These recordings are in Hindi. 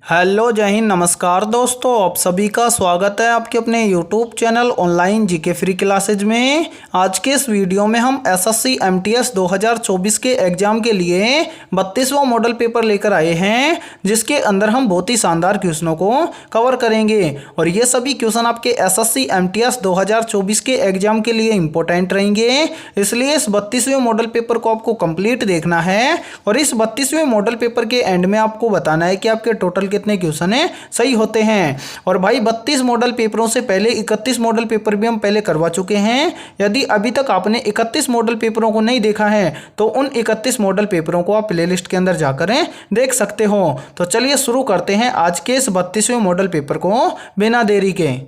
हेलो जय हिंद, नमस्कार दोस्तों। आप सभी का स्वागत है आपके अपने YouTube channel online GK free classes में। आज के इस वीडियो में हम एसएससी एमटीएस 2024 के एग्जाम के लिए 32वां मॉडल पेपर लेकर आए हैं, जिसके अंदर हम बहुत ही शानदार क्वेश्चनों को कवर करेंगे और ये सभी क्वेश्चन आपके एसएससी एमटीएस 2024 के एग्जाम के लिए इंपॉर्टेंट रहेंगे। इसलिए इस 32वें मॉडल पेपर को आपको कंप्लीट देखना है और इस 32वें मॉडल पेपर के एंड में आपको बताना है कि आपके टोटल कितने क्वेश्चन है सही होते हैं। और भाई 32 मॉडल पेपरों से पहले 31 मॉडल पेपर भी हम पहले करवा चुके हैं। यदि अभी तक आपने 31 मॉडल पेपरों को नहीं देखा है तो उन 31 मॉडल पेपरों को आप प्लेलिस्ट के अंदर जाकर देख सकते हो। तो चलिए शुरू करते हैं आज के इस 32वें मॉडल पेपर को बिना देरी के।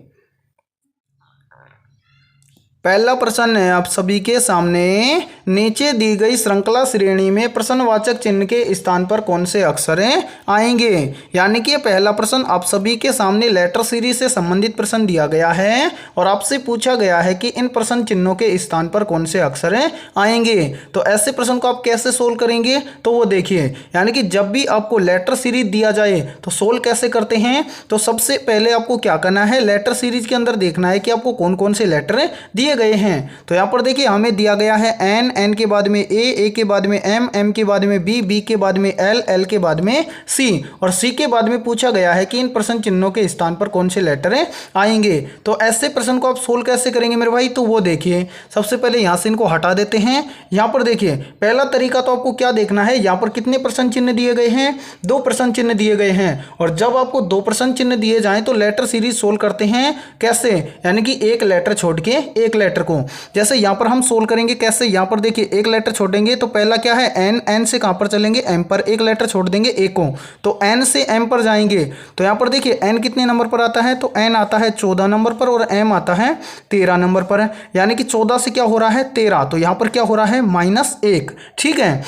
पहला प्रश्न है आप सभी के सामने, नीचे दी गई श्रृंखला श्रेणी में प्रश्नवाचक चिन्ह के स्थान पर कौन से अक्षर आएंगे। यानी कि पहला प्रश्न आप सभी के सामने लेटर सीरीज से संबंधित प्रश्न दिया गया है और आपसे पूछा गया है कि इन प्रश्न चिन्हों के स्थान पर कौन से अक्षर आएंगे। तो ऐसे प्रश्न को आप कैसे सोल्व करेंगे तो वो देखिए, यानी कि जब भी आपको लेटर सीरीज दिया जाए तो सोल्व कैसे करते हैं। तो सबसे पहले आपको क्या करना है, लेटर सीरीज के अंदर देखना है कि आपको कौन कौन से लेटर दिए गए हैं। तो यहां पर देखिए हमें दिया गया है एन, एन के बाद में ए के बाद में एम, एम के बाद में बी के बाद में एल, एल के बाद में सी और सी के बाद में पूछा गया है कि इन प्रश्न चिन्हों के स्थान पर कौन से लेटर आएंगे। तो ऐसे प्रश्न को आप सोल्व कैसे करेंगे मेरे भाई, तो वो देखिए सबसे पहले यहां से इनको हटा देते हैं। यहां पर देखिए पहला तरीका तो आपको क्या देखना है, यहां पर कितने प्रश्न चिन्ह दिए गए हैं, 2 प्रश्न चिन्ह दिए गए हैं। और जब आपको 2 प्रश्न चिन्ह दिए जाएं तो लेटर सीरीज सोल्व करते हैं कैसे, यानी कि एक लेटर छोड़ के एक लेटर को। जैसे यहां पर हम सोल्व करेंगे कैसे, यहां पर देखिए एक लेटर छोड़ेंगे तो पहला क्या है एन, एन से कहां पर चलेंगे एम पर, एक लेटर छोड़ देंगे ए को, तो एन से एम पर जाएंगे। तो यहां पर देखिए एन कितने नंबर पर आता है, तो एन आता है 14 नंबर पर और एम आता है 13 नंबर पर। यानी कि 14 से क्या हो रहा है 13, तो यहां पर क्या हो रहा है -1। ठीक है,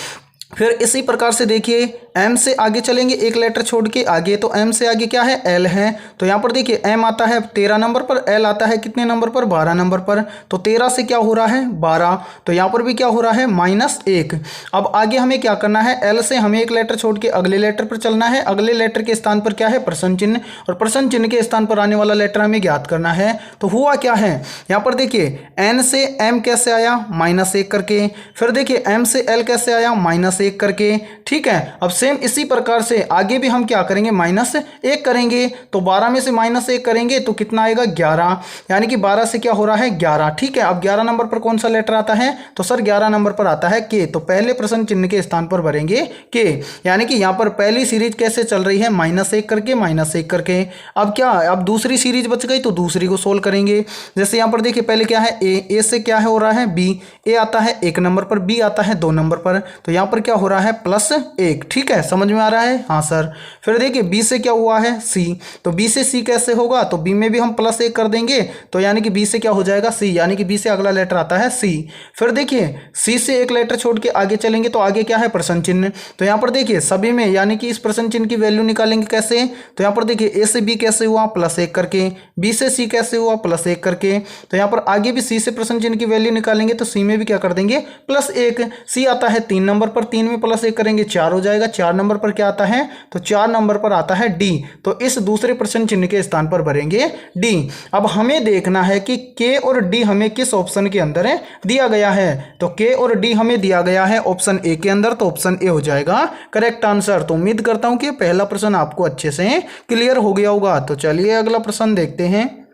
फिर इसी प्रकार से देखिए m से आगे चलेंगे एक लेटर छोड़ के आगे, तो m से आगे क्या है l है। तो यहाँ पर देखिए m आता है 13 नंबर पर, l आता है कितने नंबर पर 12 नंबर पर। तो 13 से क्या हो रहा है 12, तो यहाँ पर भी क्या हो रहा है -1। अब आगे हमें क्या करना है, l से हमें एक लेटर छोड़ के अगले लेटर पर चलना है। अगले लेटर के स्थान पर क्या है प्रश्न चिन्ह, और प्रश्न चिन्ह के स्थान पर आने वाला लेटर हमें ज्ञात करना है। तो हुआ क्या है, यहाँ पर देखिए n से m कैसे आया -1 करके, फिर देखिए m से l कैसे आया -1 करके। ठीक है, अब सेम इसी प्रकार से आगे भी हम क्या करेंगे -1 करेंगे। तो 12 में से -1 करेंगे तो कितना आएगा 11, यानी कि 12 से क्या हो रहा है 11। ठीक है, अब 11 नंबर पर कौन सा लेटर आता है, तो सर 11 नंबर पर आता है के। तो पहले प्रश्न चिन्ह के स्थान पर भरेंगे के, यानी कि यहाँ पर पहली सीरीज कैसे चल रही है -1 करके -1 करके। अब क्या, अब दूसरी सीरीज बच गई तो दूसरी को सोल्व करेंगे। जैसे यहाँ पर देखिए पहले क्या है ए से क्या है हो रहा है बी, ए आता है 1 नंबर पर, बी आता है 2 नंबर पर, तो यहाँ पर क्या हो रहा है +1। ठीक है, समझ में आ रहा है, हाँ सर। फिर देखिए बी से क्या हुआ है सी, तो बी से सी कैसे होगा, तो बी में भी हम +1 कर देंगे, तो यानी कि बी से क्या हो जाएगा सी, यानी कि बी से अगला लेटर आता है सी। फिर देखिए सी से एक लेटर छोड़ के आगे चलेंगे तो आगे क्या है प्रश्न चिन्ह। तो यहाँ पर देखिए सभी में, यानी कि इस प्रश्न चिन्ह की वैल्यू निकालेंगे कैसे, तो यहाँ पर देखिए ए से बी कैसे हुआ +1 करके, बी से सी कैसे हुआ +1 करके। तो यहाँ पर आगे भी सी से प्रश्न चिन्ह की वैल्यू निकालेंगे तो सी में भी क्या कर देंगे +1। सी आता है 3 नंबर पर, 3 में +1 करेंगे 4 हो जाएगा। 4 नंबर पर क्या आता है, तो 4 नंबर पर आता है डी, तो इस दूसरे प्रश्न चिन्ह के स्थान पर भरेंगे डी। अब हमें देखना है कि के और डी हमें किस ऑप्शन के अंदर दिया गया है। तो के और डी हमें दिया गया है ऑप्शन ए के अंदर, तो ऑप्शन ए हो जाएगा करेक्ट आंसर। तो उम्मीद करता हूं कि पहला प्रश्न आपको अच्छे से क्लियर हो गया होगा। तो चलिए अगला प्रश्न देखते हैं।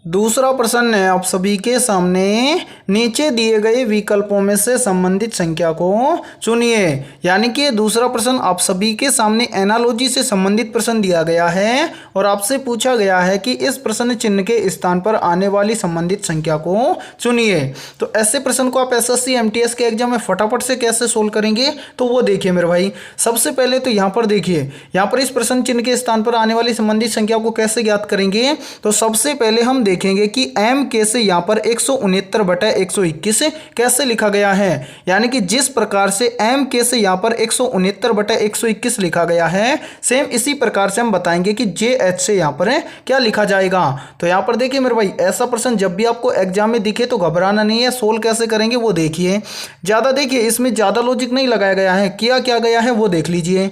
दूसरा प्रश्न है आप सभी के सामने, नीचे दिए गए विकल्पों में से संबंधित संख्या को चुनिए। यानी कि दूसरा प्रश्न आप सभी के सामने एनालॉजी से संबंधित प्रश्न दिया गया है और आपसे पूछा गया है कि इस प्रश्न चिन्ह के स्थान पर आने वाली संबंधित संख्या को चुनिए। तो ऐसे प्रश्न को आप एसएससी एमटीएस के एग्जाम में फटाफट से कैसे सोल्व करेंगे, तो वो देखिए मेरे भाई। सबसे पहले तो यहाँ पर देखिए, यहाँ पर इस प्रश्न चिन्ह के स्थान पर आने वाली संबंधित संख्या को कैसे ज्ञात करेंगे। तो सबसे पहले हम देखेंगे कि एम के से यहाँ पर 169/121 कैसे लिखा गया है। यानी कि जिस प्रकार से एम के से यहाँ पर 169/121 लिखा गया है, सेम इसी प्रकार से हम बताएंगे कि जे एच से यहाँ पर क्या लिखा जाएगा। तो यहाँ पर देखिए मेरे भाई, ऐसा प्रश्न जब भी आपको एग्जाम में दिखे तो घबराना नहीं है। सोल्व कैसे करेंगे वो देखिए। ज़्यादा देखिए, इसमें ज़्यादा लॉजिक नहीं लगाया गया है, किया क्या गया है वो देख लीजिए।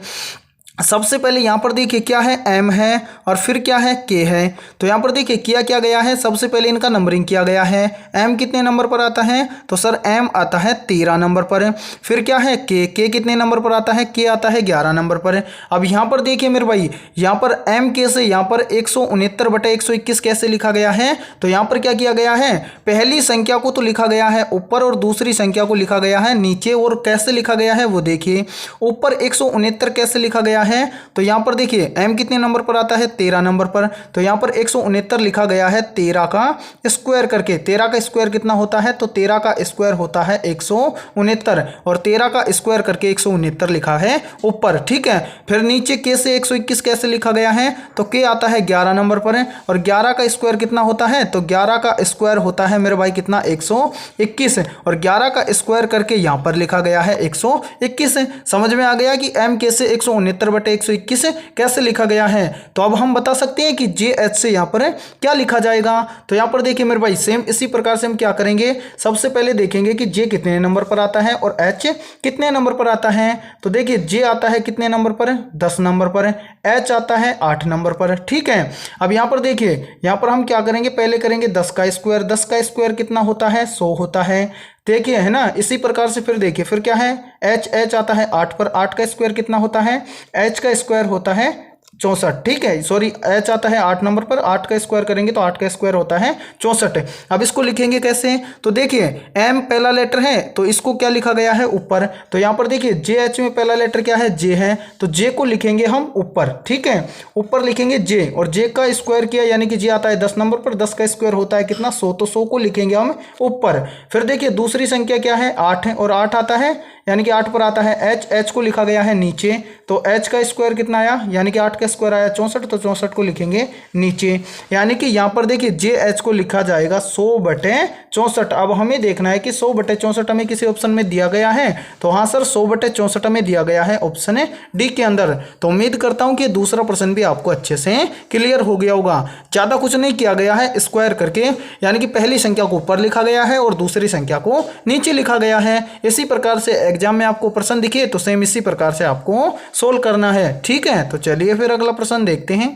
सबसे पहले यहाँ पर देखिए क्या है, m है और फिर क्या है, k है। तो यहाँ पर देखिए किया क्या गया है, सबसे पहले इनका नंबरिंग किया गया है। m कितने नंबर पर आता है, तो सर m आता है 13 नंबर पर। फिर क्या है, k कितने नंबर पर आता है, k आता है 11 नंबर पर। अब यहाँ पर देखिए मेरे भाई, यहाँ पर m k से यहाँ पर 169/121 कैसे लिखा गया है। तो यहाँ पर क्या किया गया है, पहली संख्या को तो लिखा गया है ऊपर और दूसरी संख्या को लिखा गया है नीचे। और कैसे लिखा गया है वो देखिए। ऊपर 169 कैसे लिखा गया है, तो यहां पर देखिए m कितने नंबर पर आता है, 13 नंबर पर। तो यहां पर 169 लिखा गया है 13 का स्क्वायर करके। 13 का स्क्वायर कितना होता है, तो 13 का स्क्वायर होता है 169 और 13 का स्क्वायर करके 169 लिखा है ऊपर। ठीक है, फिर नीचे k से 121 कैसे लिखा गया है, तो k आता है 11 नंबर पर और 11 का स्क्वायर कितना होता है, तो 11 का स्क्वायर होता है मेरे भाई कितना, 121 और 11 का स्क्वायर करके यहां पर लिखा गया है 121। समझ में आ गया कि m k से 169/121 कैसे लिखा गया है। तो अब हम बता सकते हैं कि जे एच से यहाँ पर क्या लिखा जाएगा। तो यहाँ पर देखिए मेरे भाई, सेम इसी प्रकार से हम क्या करेंगे, सबसे पहले देखेंगे कि जे कितने नंबर पर आता है और एच कितने नंबर पर आता है। तो देखिए जे आता है कितने नंबर पर, 10 नंबर पर। एच आता है 8 नंबर पर। ठीक है, अब यहाँ पर देखिए, यहाँ पर हम क्या करेंगे, पहले करेंगे 10 का स्क्वायर। 10 का स्क्वायर कितना होता है, 100 होता है। देखिए है ना, इसी प्रकार से फिर देखिए फिर क्या है, एच आता है 8 पर। 8 का स्क्वायर कितना होता है, एच का स्क्वायर होता है 64। ठीक है, सॉरी, एच आता है 8 नंबर पर। 8 का स्क्वायर करेंगे तो 8 का स्क्वायर होता है 64। अब इसको लिखेंगे कैसे, तो देखिए m पहला लेटर है तो इसको क्या लिखा गया है ऊपर। तो यहाँ पर देखिए जे एच में पहला लेटर क्या है, j है, तो j को लिखेंगे हम ऊपर। ठीक है, ऊपर लिखेंगे j और j का स्क्वायर किया यानी कि j आता है 10 नंबर पर। 10 का स्क्वायर होता है कितना, 100, तो 100 को लिखेंगे हम ऊपर। फिर देखिए दूसरी संख्या क्या है, 8 है और 8 आता है यानी कि 8 पर आता है h को लिखा गया है नीचे। तो h का स्क्वायर कितना आया, यानी कि 8 का स्क्वायर आया 64, तो 64 को लिखेंगे नीचे। यानी कि यहाँ पर देखिए जे एच को लिखा जाएगा 100/64। अब हमें देखना है कि 100/64 हमें किसी ऑप्शन में दिया गया है। तो हाँ सर, 100/64 में दिया गया है ऑप्शन डी के अंदर। तो उम्मीद करता हूँ कि दूसरा प्रश्न भी आपको अच्छे से क्लियर हो गया होगा। ज़्यादा कुछ नहीं किया गया है, स्क्वायर करके यानी कि पहली संख्या को ऊपर लिखा गया है और दूसरी संख्या को नीचे लिखा गया है। इसी प्रकार से एग्जाम में आपको प्रश्न दिखे तो सेम इसी प्रकार से आपको सोल्व करना है। ठीक है, तो चलिए फिर अगला प्रश्न देखते हैं।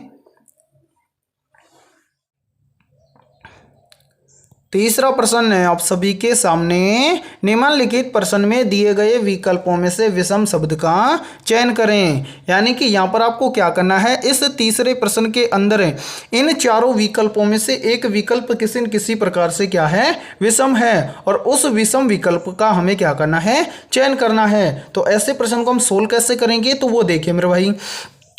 तीसरा प्रश्न है आप सभी के सामने, निम्नलिखित प्रश्न में दिए गए विकल्पों में से विषम शब्द का चयन करें। यानी कि यहाँ पर आपको क्या करना है, इस तीसरे प्रश्न के अंदर इन चारों विकल्पों में से एक विकल्प किसी न किसी प्रकार से क्या है, विषम है और उस विषम विकल्प का हमें क्या करना है, चयन करना है। तो ऐसे प्रश्न को हम सोल्व कैसे करेंगे, तो वो देखिए मेरे भाई।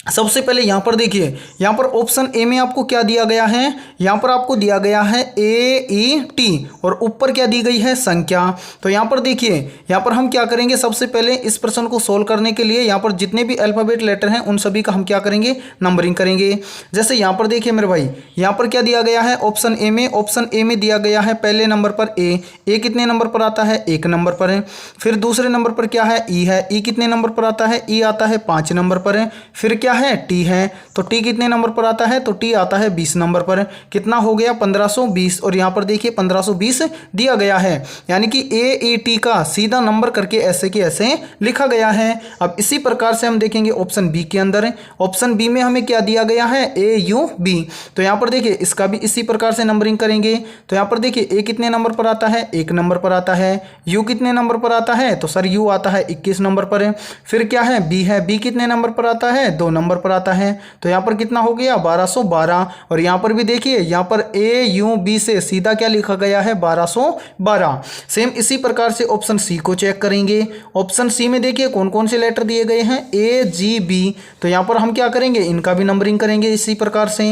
सबसे पहले यहाँ पर देखिए, यहाँ पर ऑप्शन ए में आपको क्या दिया गया है, यहाँ पर आपको दिया गया है AET और ऊपर क्या दी गई है, संख्या। तो यहाँ पर देखिए, यहाँ पर हम क्या करेंगे, सबसे पहले इस प्रश्न को सोल्व करने के लिए यहाँ पर जितने भी अल्फ़ाबेट लेटर हैं उन सभी का हम क्या करेंगे, नंबरिंग करेंगे। जैसे यहाँ पर देखिए मेरे भाई, यहाँ पर क्या दिया गया है ऑप्शन ए में दिया गया है पहले नंबर पर ए कितने नंबर पर आता है, 1 नंबर पर है। फिर दूसरे नंबर पर क्या है, ई है, ई कितने नंबर पर आता है, ई आता है 5 नंबर पर है। फिर क्या है, टी है, तो टी कितने नंबर पर आता है, तो टी आता है 20 नंबर पर। कितना हो गया, 1520 और यहाँ पर देखिए 1520 दिया गया है। यानी कि AET का सीधा नंबर करके ऐसे के ऐसे लिखा गया है। अब इसी प्रकार से हम देखेंगे ऑप्शन बी के अंदर। ऑप्शन बी में हमें क्या दिया गया है, AUB। तो यहाँ पर देखिए इसका भी इसी प्रकार से नंबरिंग करेंगे। तो यहाँ पर देखिए ए कितने नंबर पर आता है, 1 नंबर पर आता है। यू कितने नंबर पर आता है, तो सर यू आता है 21 नंबर पर। फिर क्या है, बी है, बी कितने नंबर पर आता है, 2 नंबर पर आता है। तो यहाँ पर कितना हो गया, 1212। और यहाँ पर भी देखिए, यहाँ पर AUB से सीधा क्या लिखा गया है, 1212। सेम इसी प्रकार से ऑप्शन सी को चेक करेंगे। ऑप्शन सी में देखिए कौन कौन से लेटर दिए गए हैं, AGB। तो यहाँ पर हम क्या करेंगे, इनका भी नंबरिंग करेंगे इसी प्रकार से।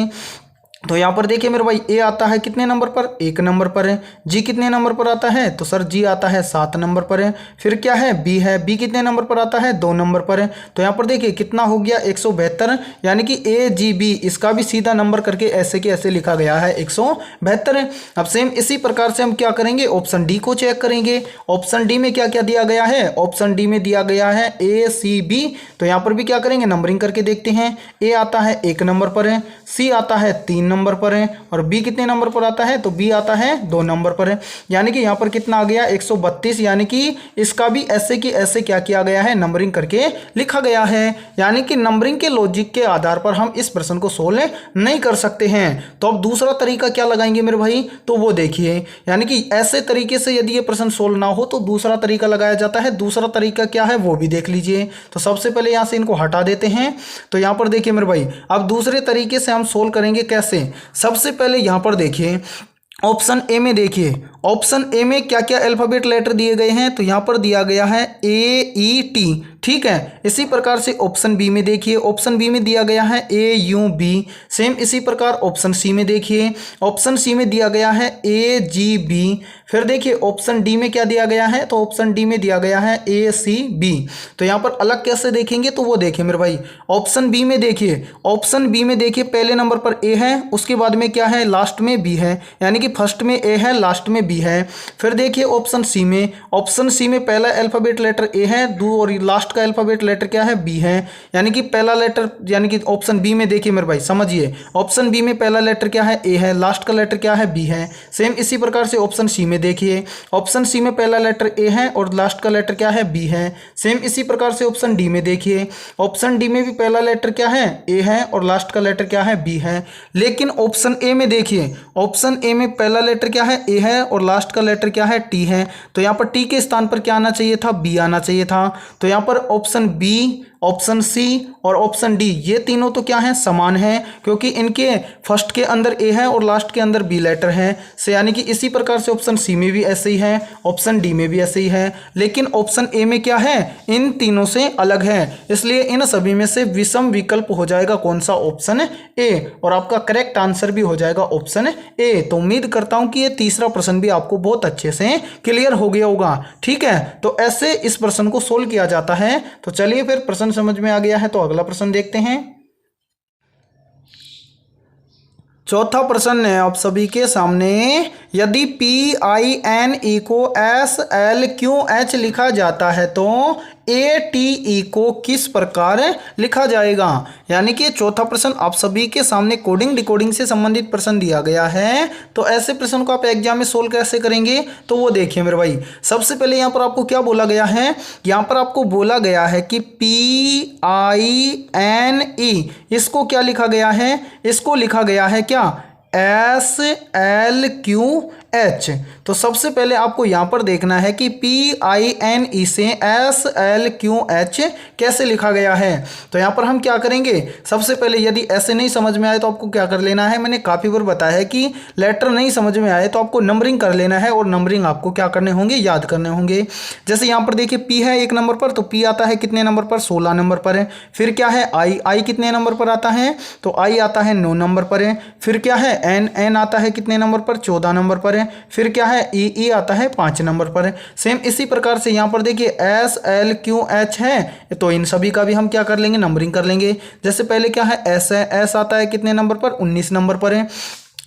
तो यहाँ पर देखिए मेरे भाई ए आता है कितने नंबर पर, 1 नंबर पर है। जी कितने नंबर पर आता है, तो सर जी आता है 7 नंबर पर है। फिर क्या है, बी है, बी कितने नंबर पर आता है, 2 नंबर पर है। तो यहाँ पर देखिए कितना हो गया, 172, यानी कि ए जी बी इसका भी सीधा नंबर करके ऐसे के ऐसे लिखा गया है 172 है। अब सेम इसी प्रकार से हम क्या करेंगे, ऑप्शन डी को चेक करेंगे। ऑप्शन डी में क्या क्या दिया गया है, ऑप्शन डी में दिया गया है ए सी बी। तो यहाँ पर भी क्या करेंगे, नंबरिंग करके देखते हैं। ए आता है 1 नंबर पर है, सी आता है 3 नंबर पर है, और बी कितने नंबर पर आता है, तो बी आता है 2 नंबर पर है। यानी कि यहाँ पर कितना आ गया, 132, यानी कि इसका भी ऐसे की ऐसे क्या किया गया है, नंबरिंग करके लिखा गया है। यानी कि नंबरिंग के लॉजिक के आधार पर हम इस प्रश्न को सोल्व नहीं कर सकते हैं। तो अब दूसरा तरीका क्या लगाएंगे मेरे भाई, तो वो देखिए, यानी कि ऐसे तरीके से यदि ये प्रश्न सोल्व ना हो तो दूसरा तरीका लगाया जाता है। दूसरा तरीका क्या है वो भी देख लीजिए। तो सबसे पहले यहाँ से इनको हटा देते हैं। तो यहाँ पर देखिए मेरे भाई, अब दूसरे तरीके से हम सोल्व करेंगे कैसे। सबसे पहले यहाँ पर देखिए ऑप्शन ए में, देखिए ऑप्शन ए में क्या क्या अल्फाबेट लेटर दिए गए हैं, तो यहाँ पर दिया गया है ए ई टी, ठीक है। इसी प्रकार से ऑप्शन बी में देखिए, ऑप्शन बी में दिया गया है ए यू बी। सेम इसी प्रकार ऑप्शन सी में देखिए, ऑप्शन सी में दिया गया है ए जी बी। फिर देखिए ऑप्शन डी में क्या दिया गया है, तो ऑप्शन डी में दिया गया है ए सी बी। तो यहाँ पर अलग कैसे देखेंगे, तो वो देखिए मेरे भाई, ऑप्शन बी में देखिए, ऑप्शन बी में देखिए पहले नंबर पर ए है, उसके बाद में क्या है, लास्ट में बी है, यानी कि फर्स्ट में ए है, लास्ट में बी है। फिर देखिए ऑप्शन सी में, ऑप्शन सी में पहला अल्फाबेट लेटर ए है, और लास्ट का अल्फाबेट लेटर क्या है, बी है, यानी कि पहला लेटर, यानी कि ऑप्शन बी में देखिए मेरे भाई समझिए, ऑप्शन बी में पहला लेटर क्या है, ए है, लास्ट का लेटर क्या है, बी है। सेम इसी प्रकार से ऑप्शन सी में देखिए, ऑप्शन सी में पहला लेटर ए है और लास्ट का लेटर क्या है, बी है। सेम इसी प्रकार से ऑप्शन डी में देखिए, ऑप्शन डी में भी पहला लेटर क्या है, ए है, और लास्ट का लेटर क्या है, बी है। लेकिन ऑप्शन ए में देखिए, ऑप्शन ए में पहला लेटर क्या है, ए है, और लास्ट का लेटर क्या है, टी है। तो यहाँ पर टी के स्थान पर क्या आना चाहिए था, बी आना चाहिए था। तो यहाँ पर ऑप्शन बी, ऑप्शन सी और ऑप्शन डी ये तीनों तो क्या हैं, समान हैं, क्योंकि इनके फर्स्ट के अंदर ए है और लास्ट के अंदर बी लेटर है। से यानी कि इसी प्रकार से ऑप्शन सी में भी ऐसे ही है, ऑप्शन डी में भी ऐसे ही है। लेकिन ऑप्शन ए में क्या है, इन तीनों से अलग है, इसलिए इन सभी में से विषम विकल्प हो जाएगा कौन सा, ऑप्शन ए, और आपका करेक्ट आंसर भी हो जाएगा ऑप्शन ए। तो उम्मीद करता हूं कि ये तीसरा प्रश्न भी आपको बहुत अच्छे से क्लियर हो गया होगा, ठीक है। तो ऐसे इस प्रश्न को सोल्व किया जाता है। तो चलिए फिर प्रश्न समझ में आ गया है तो अगला प्रश्न देखते हैं। चौथा प्रश्न है आप सभी के सामने, यदि पी आई एन ई को एस एल क्यू एच लिखा जाता है तो ए टी ई को किस प्रकार लिखा जाएगा। यानी कि चौथा प्रश्न आप सभी के सामने कोडिंग डिकोडिंग से संबंधित प्रश्न दिया गया है। तो ऐसे प्रश्न को आप एग्जाम में सोल्व कैसे करेंगे, तो वो देखिए मेरे भाई। सबसे पहले यहाँ पर आपको क्या बोला गया है, यहाँ पर आपको बोला गया है कि पी आई एन ई, इसको क्या लिखा गया है, इसको लिखा गया है क्या, एस एल क्यू एच। तो सबसे पहले आपको यहां पर देखना है कि पी आई एन ई से एस एल क्यू एच कैसे लिखा गया है। तो यहां पर हम क्या करेंगे, सबसे पहले यदि ऐसे नहीं समझ में आए तो आपको क्या कर लेना है, मैंने काफ़ी बार बताया है कि लेटर नहीं समझ में आए तो आपको नंबरिंग कर लेना है, और नंबरिंग आपको क्या करने होंगे, याद करने होंगे। जैसे यहाँ पर देखिए पी है 1 नंबर पर, तो पी आता है कितने नंबर पर, 16 नंबर पर है। फिर क्या है आई, आई कितने नंबर पर आता है, तो आई आता है 9 नंबर पर है। फिर क्या है एन, एन आता है कितने नंबर पर, 14 नंबर पर है। फिर क्या है ई, ई आता है 5 नंबर पर है। सेम इसी प्रकार से यहाँ पर देखिए एस एल क्यू एच है, तो इन सभी का भी हम क्या कर लेंगे, नंबरिंग कर लेंगे। जैसे पहले क्या है एस है, एस आता है कितने नंबर पर, 19 नंबर पर है।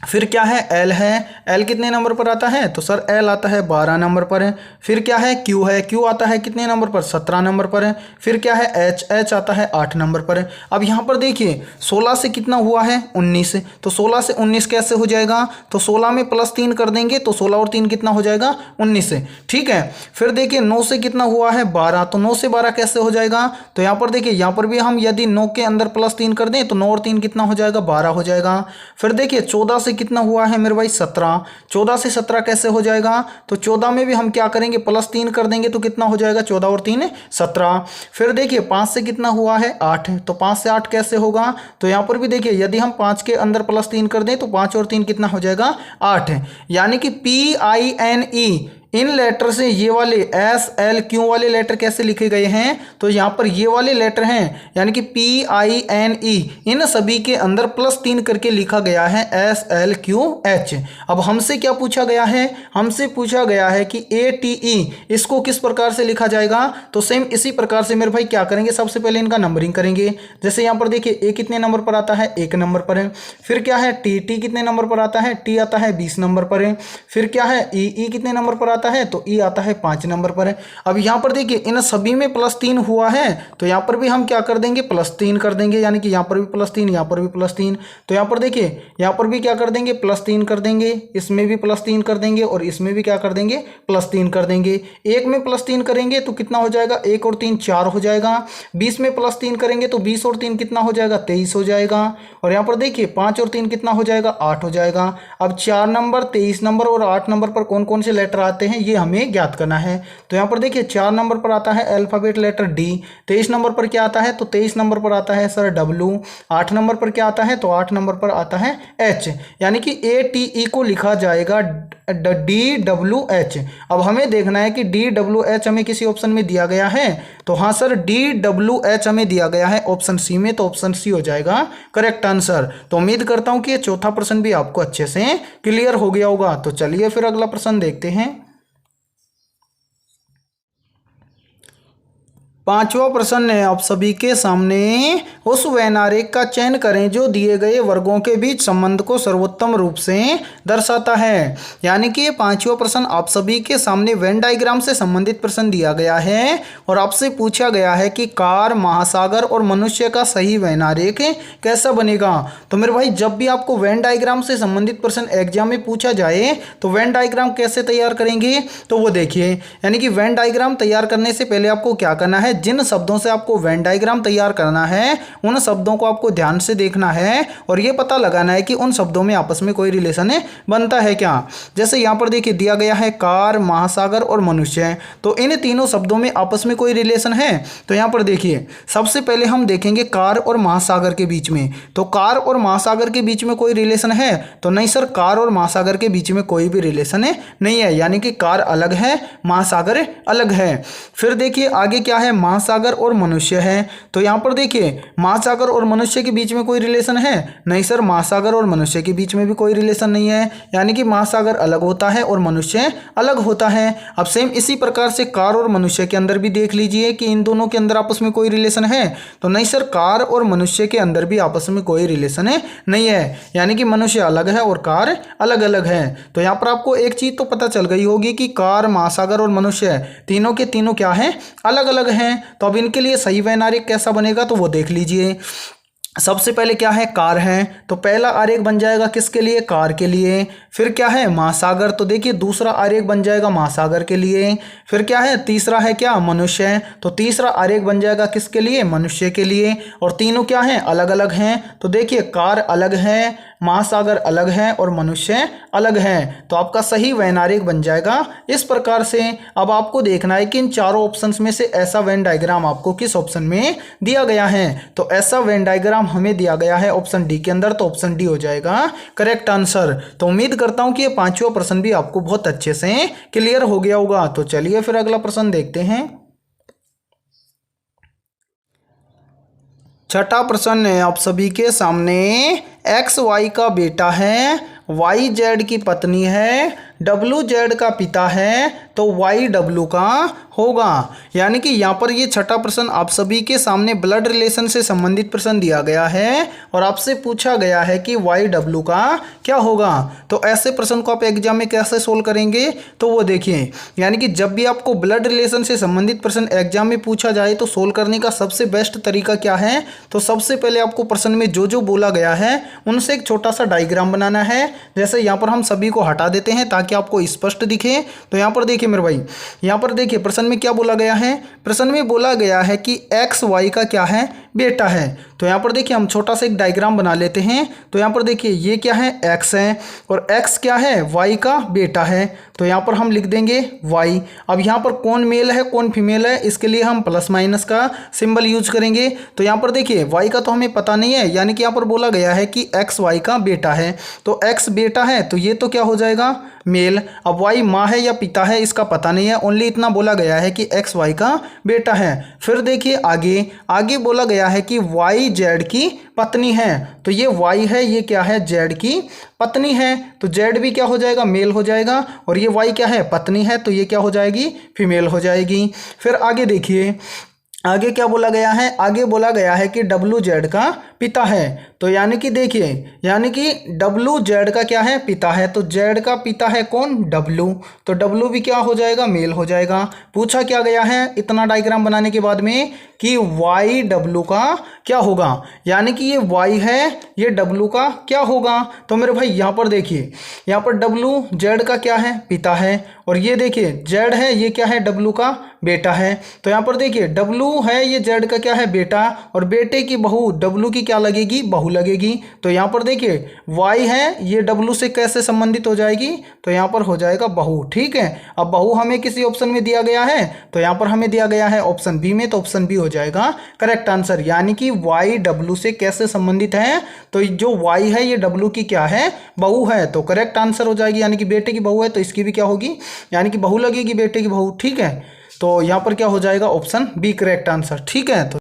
फिर क्या है एल है, एल कितने नंबर पर आता है, तो सर एल आता है 12 नंबर पर है। फिर क्या है क्यू है, क्यू आता है कितने नंबर पर, 17 नंबर पर है। फिर क्या है एच, एच आता है 8 नंबर पर है। अब यहाँ पर देखिए 16 से कितना हुआ है, 19, तो 16 से 19 कैसे हो जाएगा, तो 16 में +3 कर देंगे तो 16 और 3 कितना हो जाएगा, 19 से, ठीक है। फिर देखिए 9 से कितना हुआ है, 12, तो 9 से 12 कैसे हो जाएगा, तो यहाँ पर देखिए यहाँ पर भी हम यदि 9 के अंदर +3 कर दें तो 9 और 3 कितना हो जाएगा, 12 हो जाएगा। फिर देखिए 14 से कितना हुआ है मेरे भाई, 17, 14 से 17 कैसे हो जाएगा, तो 14 में भी हम क्या करेंगे, +3 कर देंगे तो कितना हो जाएगा, 14 और 3 17। फिर देखिए 5 से कितना हुआ है, 8, तो 5 से 8 कैसे होगा, तो यहाँ पर भी देखिए यदि हम 5 के अंदर +3 कर दें तो 5 और 3 कितना हो जाएगा, 8। यानी कि पी आई एन ई इन लेटर से ये वाले एस एल क्यू वाले लेटर कैसे लिखे गए हैं, तो यहाँ पर ये वाले लेटर हैं यानी कि पी आई एन ई, इन सभी के अंदर +3 करके लिखा गया है एस एल क्यू एच। अब हमसे क्या पूछा गया है, हमसे पूछा गया है कि ए टी ई इसको किस प्रकार से लिखा जाएगा। तो सेम इसी प्रकार से मेरे भाई क्या करेंगे, सबसे पहले इनका नंबरिंग करेंगे। जैसे यहाँ पर देखिए ए कितने नंबर पर आता है, 1 नंबर पर है। फिर क्या है टी टी कितने नंबर पर आता है, टी आता है 20 नंबर पर है। फिर क्या है ई कितने नंबर पर आता है, तो ई आता है 5 नंबर पर है। अब यहाँ पर देखिए इन सभी में +3 हुआ है, तो यहाँ पर भी हम क्या कर देंगे, +3 कर देंगे, यानी कि यहाँ पर भी +3, यहाँ पर भी +3। तो यहाँ पर देखिए यहाँ पर भी क्या कर देंगे, +3 कर देंगे, इसमें भी +3 कर देंगे और इसमें भी क्या कर देंगे, +3 कर देंगे। एक में +3 करेंगे तो कितना हो जाएगा, 1 और 3 4 हो जाएगा। 20 में +3 करेंगे तो 20 और 3 कितना हो जाएगा, 23 हो जाएगा। और यहाँ पर देखिए 5 और 3 कितना हो जाएगा, 8 हो जाएगा। अब 4 नंबर, 23 नंबर और 8 नंबर पर कौन कौन से लेटर आते हैं ये हमें ज्ञात करना है। तो यहाँ पर देखिए 4 नंबर पर आता है अल्फाबेट लेटर डी। 23 नंबर पर क्या आता है, तो 23 नंबर पर आता है सर डब्ल्यू। 8 नंबर पर क्या आता है, तो 8 नंबर पर आता है एच, यानी कि ए टी ई को लिखा जाएगा डी डब्ल्यू एच। अब हमें देखना है कि डी डब्ल्यू एच हमें किसी ऑप्शन में दिया गया है, तो हाँ सर डी डब्ल्यू एच हमें दिया गया है ऑप्शन सी में, तो ऑप्शन सी हो जाएगा करेक्ट आंसर। तो उम्मीद करता हूं कि ये चौथा प्रश्न भी आपको अच्छे से क्लियर हो गया होगा। तो चलिए फिर अगला प्रश्न देखते हैं। 5वां प्रश्न है आप सभी के सामने, उस वैनारेख का चयन करें जो दिए गए वर्गों के बीच संबंध को सर्वोत्तम रूप से दर्शाता है। यानी कि ये 5वां प्रश्न आप सभी के सामने वेन डायग्राम से संबंधित प्रश्न दिया गया है और आपसे पूछा गया है कि कार, महासागर और मनुष्य का सही वैनारेख कैसा बनेगा। तो मेरे भाई जब भी आपको वेन डायग्राम से संबंधित प्रश्न एग्जाम में पूछा जाए तो वेन डायग्राम कैसे तैयार करेंगे, तो वो देखिए, यानी कि वेन डायग्राम तैयार करने से पहले आपको क्या करना है, जिन शब्दों से आपको वेन डायग्राम तैयार करना है उन शब्दों को आपको ध्यान से देखना है और ये पता लगाना है कि उन शब्दों में आपस में कोई रिलेशन बनता है क्या। जैसे यहाँ पर देखिए दिया गया है कार, महासागर और मनुष्य, तो इन तीनों शब्दों में आपस में कोई रिलेशन है। तो यहाँ पर देखिए सबसे पहले हम देखेंगे कार और महासागर के बीच में, तो कार और महासागर के बीच में कोई रिलेशन है, तो नहीं सर कार और महासागर के बीच में कोई भी रिलेशन नहीं है, यानी कि कार अलग है, महासागर अलग है। फिर देखिए आगे क्या है, महासागर और मनुष्य है, तो यहाँ पर देखिए महासागर और मनुष्य के बीच में कोई रिलेशन है, नहीं सर महासागर और मनुष्य के बीच में भी कोई रिलेशन नहीं है, यानी कि महासागर अलग होता है और मनुष्य अलग होता है। अब सेम इसी प्रकार से कार और मनुष्य के अंदर भी देख लीजिए कि इन दोनों के अंदर आपस में कोई रिलेशन है, तो नहीं सर कार और मनुष्य के अंदर भी आपस में कोई रिलेशन नहीं है, यानी कि मनुष्य अलग है और कार अलग अलग है। तो यहाँ पर आपको एक चीज तो पता चल गई होगी कि कार, महासागर और मनुष्य तीनों के तीनों क्या है, अलग अलग हैं। तो अब इनके लिए सही वैनारिक कैसा बनेगा, तो वो देख लीजिए। सबसे पहले क्या है, कार है, तो पहला आरेख बन जाएगा किसके लिए, कार के लिए। फिर क्या है, महासागर, तो देखिए दूसरा आरेख बन जाएगा महासागर के लिए। फिर क्या है, तीसरा है क्या, मनुष्य, तो तीसरा आरेख बन जाएगा किसके लिए, मनुष्य के लिए। और तीनों क्या हैं, अलग अलग हैं, तो देखिए कार अलग है, महासागर अलग है और मनुष्य अलग है, तो आपका सही वैनारिक बन जाएगा इस प्रकार से। अब आपको देखना है कि इन चारों ऑप्शंस में से ऐसा वेन डायग्राम आपको किस ऑप्शन में दिया गया है, तो ऐसा वेन डायग्राम हमें दिया गया है ऑप्शन डी के अंदर, तो ऑप्शन डी हो जाएगा करेक्ट आंसर। तो उम्मीद करता हूं कि ये 5वां प्रश्न भी आपको बहुत अच्छे से क्लियर हो गया होगा। तो चलिए फिर अगला प्रश्न देखते हैं। 6ठा प्रश्न है आप सभी के सामने, एक्स वाई का बेटा है, वाई जेड की पत्नी है, डब्लू जेड का पिता है, तो वाई डब्लू का होगा। यानी कि यहाँ पर ये 6ठा प्रश्न आप सभी के सामने ब्लड रिलेशन से संबंधित प्रश्न दिया गया है और आपसे पूछा गया है कि वाई डब्लू का क्या होगा। तो ऐसे प्रश्न को आप एग्जाम में कैसे सोल्व करेंगे, तो वो देखिए, यानी कि जब भी आपको ब्लड रिलेशन से संबंधित प्रश्न एग्जाम में पूछा जाए तो सोल्व करने का सबसे बेस्ट तरीका क्या है, तो सबसे पहले आपको प्रश्न में जो जो बोला गया है उनसे एक छोटा सा डायग्राम बनाना है। जैसे यहाँ पर हम सभी को हटा देते हैं ताकि आपको स्पष्ट दिखे। तो यहाँ पर देखिए मेरे भाई, यहाँ पर देखिए प्रश्न में क्या बोला गया है, प्रश्न में बोला गया है कि एक्स वाई का क्या है, बेटा है। तो यहाँ पर देखिए हम छोटा सा एक डायग्राम बना लेते हैं। तो यहाँ पर देखिए ये क्या है, एक्स है, और एक्स क्या है, वाई का बेटा है, तो यहाँ पर हम लिख देंगे वाई। अब यहाँ पर कौन मेल है कौन फीमेल है, इसके लिए हम प्लस माइनस का सिंबल यूज करेंगे। तो यहाँ पर देखिए वाई का तो हमें पता नहीं है, यानी कि यहाँ पर बोला गया है कि एक्स वाई का बेटा है, तो एक्स बेटा है तो ये तो क्या हो जाएगा, मेल। अब वाई माँ है या पिता है इसका पता नहीं है, ओनली इतना बोला गया है कि एक्स वाई का बेटा है। फिर देखिए आगे, आगे बोला गया है कि वाई जेड की पत्नी है। तो ये वाई है, ये क्या है, जेड की पत्नी है। तो जेड भी क्या हो जाएगा, मेल हो जाएगा। और ये वाई क्या है, पत्नी है, तो ये क्या हो जाएगी, फीमेल हो जाएगी। फिर आगे देखिए, आगे क्या बोला गया है, आगे बोला गया है कि डब्लू जेड का पिता है। तो यानी कि देखिए, यानी कि डब्लू जेड का क्या है, पिता है। तो जेड का पिता है कौन, डब्लू। तो डब्लू भी क्या हो जाएगा, मेल हो जाएगा। पूछा क्या गया है इतना डायग्राम बनाने के बाद में कि वाई डब्लू का क्या होगा, यानी कि ये वाई है, ये डब्लू का क्या होगा। तो मेरे भाई यहाँ पर देखिए, यहाँ पर डब्लू जेड का क्या है, पिता है। और ये देखिए जेड है, ये क्या है, डब्लू का बेटा है। तो यहाँ पर देखिए डब्लू है, ये जेड का क्या है, बेटा। और बेटे की बहू डब्लू की क्या लगेगी, बहू लगेगी। तो यहाँ पर देखिए वाई है, ये डब्लू से कैसे संबंधित हो जाएगी, तो यहाँ पर हो जाएगा बहू। ठीक है, अब बहू हमें किसी ऑप्शन में दिया गया है, तो यहाँ पर हमें दिया गया है ऑप्शन बी में, तो ऑप्शन बी हो जाएगा करेक्ट आंसर। यानी कि वाई डब्लू से कैसे संबंधित है, तो जो वाई है ये डब्लू की क्या है, बहू है। तो करेक्ट आंसर हो जाएगी, यानी कि बेटे की बहू है तो इसकी भी क्या होगी, यानी कि बहू लगेगी, बेटे की बहू। ठीक है, तो यहाँ पर क्या हो जाएगा, ऑप्शन बी करेक्ट आंसर। ठीक है, तो